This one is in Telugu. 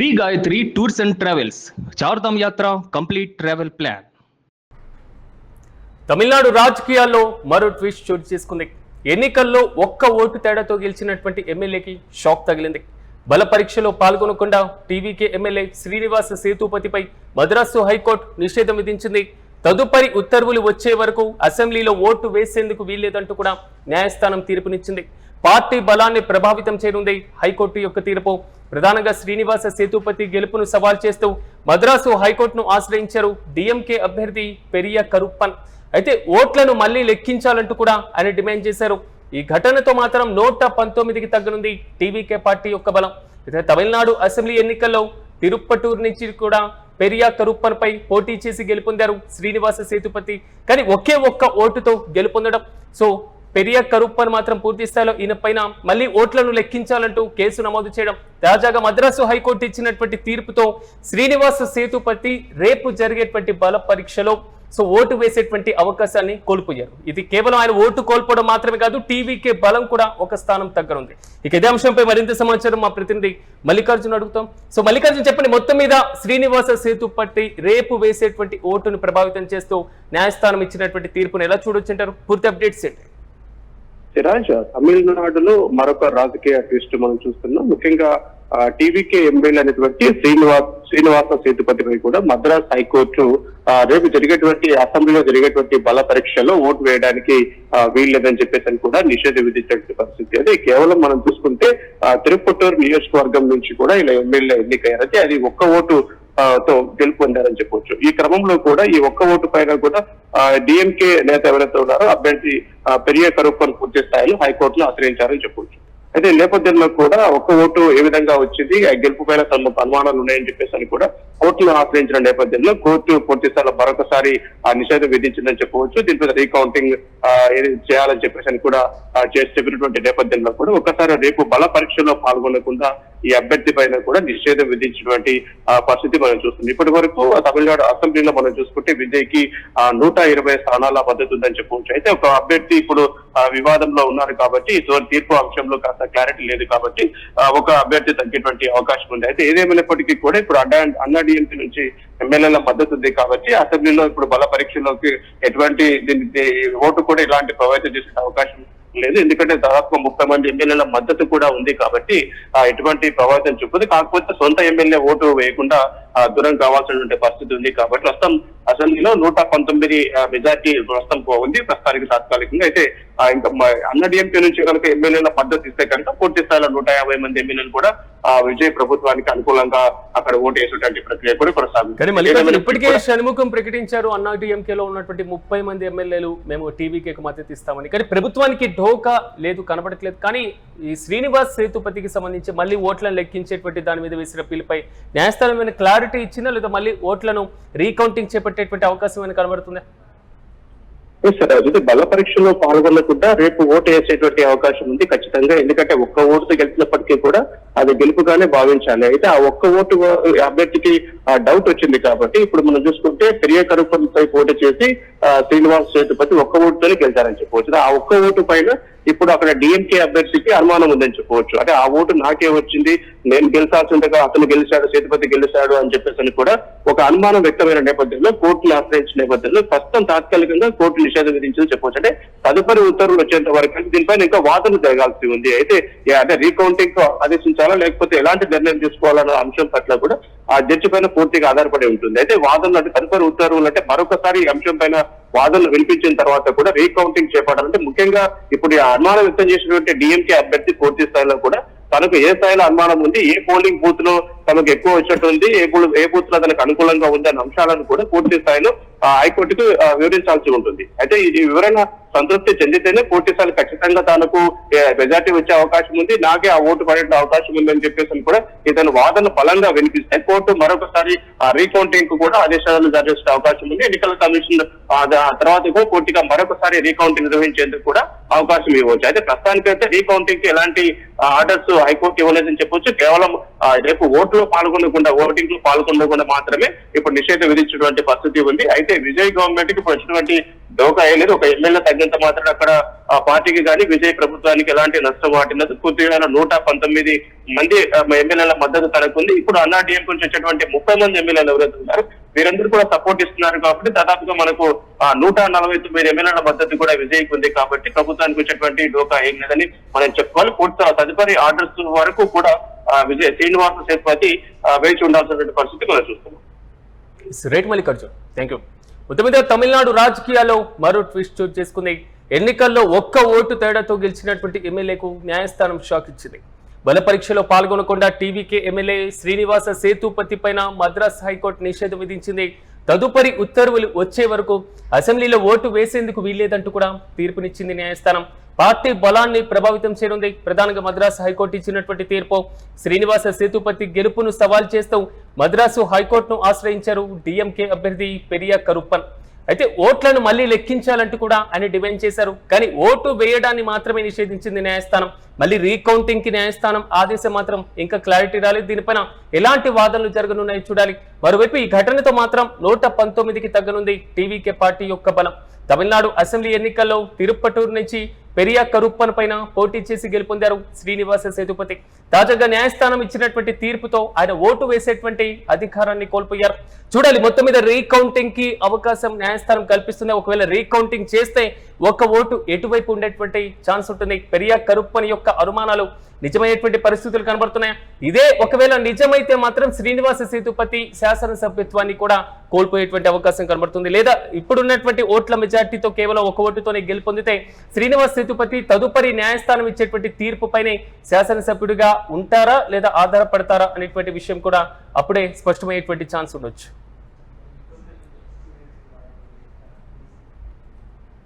Shri Gayatri tours and travels Chardham యాత్ర కంప్లీట్ ట్రావెల్ ప్లాన్. తమిళనాడు రాజకీయాల్లో మరో ట్విస్ట్ చోటు చేసుకుంది. ఎన్నికల్లో ఒక్క ఓటు తేడాతో గెలిచినటువంటి ఎమ్మెల్యేకి షాక్ తగిలింది. బల పరీక్షలో పాల్గొనకుండా టీవీకే ఎమ్మెల్యే శ్రీనివాస సేతుపతిపై మద్రాసు హైకోర్టు నిషేధం విధించింది. తదుపరి ఉత్తర్వులు వచ్చే వరకు అసెంబ్లీలో ఓటు వేసేందుకు వీల్లేదంటూ కూడా న్యాయస్థానం తీర్పునిచ్చింది. పార్టీ బలాన్ని ప్రభావితం చేయనుంది హైకోర్టు యొక్క తీర్పు. ప్రధానంగా శ్రీనివాస సేతుపతి గెలుపును సవాల్ చేస్తూ మద్రాసు హైకోర్టును ఆశ్రయించారు డిఎంకే అభ్యర్థి పెరియ కరుప్పన్. అయితే ఓట్లను మళ్లీ లెక్కించాలంటూ కూడా ఆయన డిమాండ్ చేశారు. ఈ ఘటనతో మాత్రం 119కి తగ్గనుంది టీవీకే పార్టీ యొక్క బలం. అయితే తమిళనాడు అసెంబ్లీ ఎన్నికల్లో తిరుప్పటూరు నుంచి కూడా పెరియా కరుప్పన్ పై పోటీ చేసి గెలుపొందారు శ్రీనివాస సేతుపతి. కానీ ఒకే ఒక్క ఓటుతో గెలుపొందడం. సో పెరియా కరుప్పన్ మాత్రం పూర్తి స్థాయిలో ఈయన పైన మళ్ళీ ఓట్లను లెక్కించాలంటూ కేసు నమోదు చేయడం. తాజాగా మద్రాసు హైకోర్టు ఇచ్చినటువంటి తీర్పుతో శ్రీనివాస సేతుపతి రేపు జరిగేటువంటి బల పరీక్షలో ఓటు వేసేటువంటి అవకాశాన్ని కోల్పోయారు. ఇది కేవలం ఆయన ఓటు కోల్పోవడం మాత్రమే కాదు, టీవీకే బలం కూడా ఒక స్థానం తగ్గనుంది. ఇక ఇదే అంశంపై మరింత సమాచారం మా ప్రతినిధి మల్లికార్జున్ అడుగుతాం. మల్లికార్జున్ చెప్పండి, మొత్తం మీద శ్రీనివాస సేతుపతి రేపు వేసేటువంటి ఓటును ప్రభావితం చేస్తూ న్యాయస్థానం ఇచ్చినటువంటి తీర్పును ఎలా చూడొచ్చంటారు? పూర్తి అప్డేట్స్ ఏంటి? సిరాజ్, తమిళనాడులో మరొక రాజకీయ ట్విస్ట్ మనం చూస్తున్నాం. ముఖ్యంగా టీవీకే ఎమ్మెల్యే అనేటువంటి శ్రీనివాస సేతుపతిపై కూడా మద్రాస్ హైకోర్టు రేపు జరిగేటువంటి అసెంబ్లీలో జరిగేటువంటి బల పరీక్షలో ఓటు వేయడానికి వీల్లేదని చెప్పేసి కూడా నిషేధం విధించే పరిస్థితి. అదే కేవలం మనం చూసుకుంటే తిరుపట్టూరు నియోజకవర్గం నుంచి కూడా ఇలా ఎమ్మెల్యే ఎన్నికయ్యారంటే అది ఒక్క ఓటు తో గెలుపొందారని చెప్పవచ్చు. ఈ క్రమంలో కూడా ఈ ఒక్క ఓటు పైన కూడా డిఎంకే నేత ఎవరైతే ఉన్నారో అభ్యర్థి పెరియ కరుప్పన్ పూర్తి స్థాయిలో హైకోర్టులో ఆశ్రయించారని చెప్పవచ్చు. అయితే నేపథ్యంలో కూడా ఒక్క ఓటు ఏ విధంగా వచ్చింది, ఆ గెలుపు పైన తమ అనుమానాలు ఉన్నాయని చెప్పేసి కూడా కోర్టును ఆశ్రయించిన నేపథ్యంలో కోర్టు పూర్తి స్థాయిలో మరొకసారి ఆ నిషేధం విధించిందని చెప్పవచ్చు. దీనిపై రీకౌంటింగ్ చేయాలని చెప్పేసి కూడా చెప్పినటువంటి నేపథ్యంలో కూడా ఒకసారి రేపు బల పరీక్షలో పాల్గొనకుండా ఈ అభ్యర్థి పైన కూడా నిషేధం విధించినటువంటి పరిస్థితి మనం చూస్తుంది. ఇప్పటి వరకు తమిళనాడు అసెంబ్లీలో మనం చూసుకుంటే విజయ్కి 120 స్థానాల మద్దతు ఉందని చెప్పవచ్చు. అయితే ఒక అభ్యర్థి ఇప్పుడు వివాదంలో ఉన్నారు కాబట్టి తీర్పు అంశంలో కాస్త క్లారిటీ లేదు కాబట్టి ఒక అభ్యర్థి తగ్గేటువంటి అవకాశం ఉంది. అయితే ఏదేమైనప్పటికీ కూడా ఇప్పుడు అన్నా డిఎంకే నుంచి ఎమ్మెల్యేల మద్దతు ఉంది కాబట్టి అసెంబ్లీలో ఇప్పుడు బల పరీక్షలోకి ఎటువంటి ఓటు కూడా ఇలాంటి ప్రభావితం చేసే అవకాశం లేదు. ఎందుకంటే దాదాపు 30 మంది ఎమ్మెల్యేల మద్దతు కూడా ఉంది కాబట్టి ఎటువంటి ప్రభావితం చూపదు. కాకపోతే సొంత ఎమ్మెల్యే ఓటు వేయకుండా దూరం కావాల్సినటువంటి పరిస్థితి ఉంది కాబట్టి ప్రస్తుతం అసెంబ్లీలో 119 మెజార్టీ ప్రస్తుతం ఉంది ప్రస్తుతానికి తాత్కాలికంగా. అయితే ఇంకా అన్నా డిఎంకే నుంచి కనుక ఎమ్మెల్యేల మద్దతు ఇస్తే కనుక పూర్తి స్థాయిలో 150 మంది ఎమ్మెల్యేలు కూడా విజయ్ ప్రభుత్వానికి అనుకూలంగా అక్కడ ఓటు వేసేటువంటి ప్రక్రియ కూడా కొనసాగుతుంది. ఇప్పటికే షణ్ముఖం ప్రకటించారు అన్నా డిఎంకేలో ఉన్నటువంటి 30 మంది ఎమ్మెల్యేలు మేము టీవీకేకి మద్దతు ఇస్తామని. కానీ ప్రభుత్వానికి ఢోకా లేదు, కనబడట్లేదు. కానీ ఈ శ్రీనివాస్ సేతుపతికి సంబంధించి మళ్ళీ ఓట్లను లెక్కించేటువంటి దాని మీద వేసిన పిలుపై న్యాయస్థానం క్లారిటీ ఇచ్చిందా, లేదా మళ్ళీ ఓట్లను రీకౌంటింగ్ చేపట్టేటువంటి అవకాశం ఏమైనా కనబడుతుందా? అయితే బల పరీక్షలో పాల్గొనకుండా రేపు ఓటు వేసేటువంటి అవకాశం ఉంది ఖచ్చితంగా. ఎందుకంటే ఒక్క ఓటుతో గెలిచినప్పటికీ కూడా అది గెలుపుగానే భావించాలి. అయితే ఆ ఒక్క ఓటు అభ్యర్థికి డౌట్ వచ్చింది కాబట్టి ఇప్పుడు మనం చూసుకుంటే పెరియ కరుప్పన్ పై పోటీ చేసి శ్రీనివాస సేతుపతి ఒక్క ఓటుతోనే గెలిచారని చెప్పవచ్చు. ఆ ఒక్క ఓటు పైన ఇప్పుడు అక్కడ డిఎంకే అభ్యర్థికి అనుమానం ఉందని చెప్పవచ్చు. అంటే ఆ ఓటు నాకే వచ్చింది, నేను గెలిచాల్సి ఉండగా అతను గెలిచాడు, సేతుపతి గెలిచాడు అని చెప్పేసి కూడా ఒక అనుమానం వ్యక్తమైన నేపథ్యంలో కోర్టును ఆశ్రయించిన నేపథ్యంలో ప్రస్తుతం తాత్కాలికంగా కోర్టు నిషేధం విధించిందని చెప్పవచ్చు. అంటే తదుపరి ఉత్తర్వులు వచ్చేంత వరకు దీనిపైన ఇంకా వాదన జరగాల్సి ఉంది. అయితే అంటే రీకౌంటింగ్ ఆదేశించాలా లేకపోతే ఎలాంటి నిర్ణయం తీసుకోవాలన్న అంశం పట్ల కూడా ఆ జడ్జి పైన పూర్తిగా ఆధారపడి ఉంటుంది. అయితే వాదనలు అంటే తదుపరి ఉత్తర్వులు అంటే మరొకసారి ఈ అంశం పైన వాదనలు వినిపించిన తర్వాత కూడా రీకౌంటింగ్ చేపట్టాలంటే ముఖ్యంగా ఇప్పుడు అనుమానం వ్యక్తం చేసినటువంటి డిఎంకే అభ్యర్థి పూర్తి స్థాయిలో కూడా తనకు ఏ స్థాయిలో అనుమానం ఉంది, ఏ పోలింగ్ బూత్ లో తనకు ఎక్కువ వచ్చినట్టు ఉంది, ఏ బూత్ లో తనకు అనుకూలంగా ఉంది అనే అంశాలను కూడా పూర్తి స్థాయిలో హైకోర్టుకు వివరించాల్సి ఉంటుంది. అయితే ఈ వివరణ సంతృప్తి చెందితేనే పూర్తి స్థాయిలో ఖచ్చితంగా తనకు మెజార్టీ వచ్చే అవకాశం ఉంది, నాకే ఆ ఓటు పడే అవకాశం ఉందని చెప్పేసి కూడా ఇతను వాదన బలంగా వినిపిస్తే కోర్టు మరొకసారి రీకౌంటింగ్ కు కూడా ఆదేశాలను జారీ చేసే అవకాశం ఉంది. ఎన్నికల కమిషన్ తర్వాత కూడా పూర్తిగా మరొకసారి రీకౌంటింగ్ నిర్వహించేందుకు కూడా అవకాశం ఇవ్వచ్చు. అయితే ప్రస్తుతానికైతే రీకౌంటింగ్ కి ఎలాంటి ఆర్డర్స్ హైకోర్టు ఇవ్వలేదని చెప్పొచ్చు. కేవలం రేపు ఓటులో పాల్గొనకుండా, ఓటింగ్ లో పాల్గొనకుండా మాత్రమే ఇప్పుడు నిషేధం విధించినటువంటి పరిస్థితి ఉంది. అయితే విజయ్ గవర్నమెంట్ కి ఇప్పుడు వచ్చినటువంటి డోకా వేయలేదు. ఒక ఎమ్మెల్యే తగ్గినంత మాత్రం అక్కడ ఆ పార్టీకి కానీ విజయ్ ప్రభుత్వానికి ఎలాంటి నష్టం వాటిల్లదు. పూర్తిగా 119 మంది ఎమ్మెల్యేల మద్దతు తనకుంది. ఇప్పుడు అన్నా డిఎంకే నుంచి వచ్చేటువంటి 30 మంది ఎమ్మెల్యేలు ఎవరైతే ఉన్నారు వీరందరూ కూడా సపోర్ట్ ఇస్తున్నారు కాబట్టి దాదాపుగా మనకు 149 ఎమ్మెల్యేల మద్దతు కూడా విజయ్కి ఉంది కాబట్టి ప్రభుత్వానికి వచ్చేటువంటి డోకా ఏం లేదని మనం చెప్పుకోవాలి. పూర్తి తదుపరి ఆర్డర్స్ వరకు కూడా శ్రీనివాస సేతుపతి వేచి ఉండాల్సినటువంటి పరిస్థితి మనం చూస్తున్నాం. Right Mallikarjun, thank you. మొత్తం మీద తమిళనాడు రాజకీయాల్లో మరో ట్విస్ట్ చోటు చేసుకుంది. ఎన్నికల్లో ఒక్క ఓటు తేడాతో గెలిచినటువంటి ఎమ్మెల్యేకు న్యాయస్థానం షాక్ ఇచ్చింది. బల పరీక్షలో పాల్గొనకుండా టీవీకే ఎమ్మెల్యే శ్రీనివాస సేతుపతి పైన మద్రాస్ హైకోర్టు నిషేధం విధించింది. తదుపరి ఉత్తర్వులు వచ్చే వరకు అసెంబ్లీలో ఓటు వేసేందుకు వీల్లేదంటూ కూడా తీర్పునిచ్చింది న్యాయస్థానం. పార్టీ బలాన్ని ప్రభావితం చేయనుంది. ప్రధానంగా మద్రాసు హైకోర్టు ఇచ్చినటువంటి తీర్పు శ్రీనివాస సేతుపతి గెలుపును సవాల్ చేస్తూ మద్రాసు హైకోర్టును ఆశ్రయించారు డిఎంకే అభ్యర్థి పెరియా కరుప్పన్. అయితే ఓట్లను మళ్లీ లెక్కించాలంటూ కూడా ఆయన డిమాండ్ చేశారు. కానీ ఓటు వేయడాన్ని మాత్రమే నిషేధించింది న్యాయస్థానం. మళ్ళీ రీకౌంటింగ్ కి న్యాయస్థానం ఆదేశం మాత్రం ఇంకా క్లారిటీ రాలేదు. దీనిపైన ఎలాంటి వాదనలు జరగనున్నాయో చూడాలి. మరోవైపు ఈ ఘటనతో మాత్రం 119కి తగ్గనుంది టీవీకే పార్టీ యొక్క బలం. తమిళనాడు అసెంబ్లీ ఎన్నికల్లో తిరుప్పటూరు నుంచి పెరియా కరుప్పన్ పైన పోటీ చేసి గెలుపొందారు శ్రీనివాస సేతుపతి. తాజాగా న్యాయస్థానం ఇచ్చినటువంటి తీర్పుతో ఆయన ఓటు వేసేటువంటి అధికారాన్ని కోల్పోయారు. చూడాలి, మొత్తం మీద రీకౌంటింగ్ కి అవకాశం న్యాయస్థానం కల్పిస్తుంది. ఒకవేళ రీకౌంటింగ్ చేస్తే ఒక్క ఓటు ఎటువైపు ఉండేటువంటి ఛాన్స్ ఉంటుంది. పెరియా కరుప్పన్ యొక్క అనుమానాలు నిజమయ్యేటువంటి పరిస్థితులు కనబడుతున్నాయి. ఇదే ఒకవేళ నిజమైతే మాత్రం శ్రీనివాస సేతుపతి శాసనసభ్యత్వాన్ని కూడా కోల్పోయేటువంటి అవకాశం కనబడుతుంది. లేదా ఇప్పుడున్నటువంటి ఓట్ల మెజార్టీతో కేవలం ఒక ఓటుతోనే గెలుపొందితే శ్రీనివాస సేతుపతి తదుపరి న్యాయస్థానం ఇచ్చేటువంటి తీర్పు పైనే శాసనసభ్యుడిగా ఉంటారా లేదా ఆధారపడతారా అనేటువంటి విషయం కూడా అప్పుడే స్పష్టమయ్యేటువంటి ఛాన్స్ ఉండొచ్చు.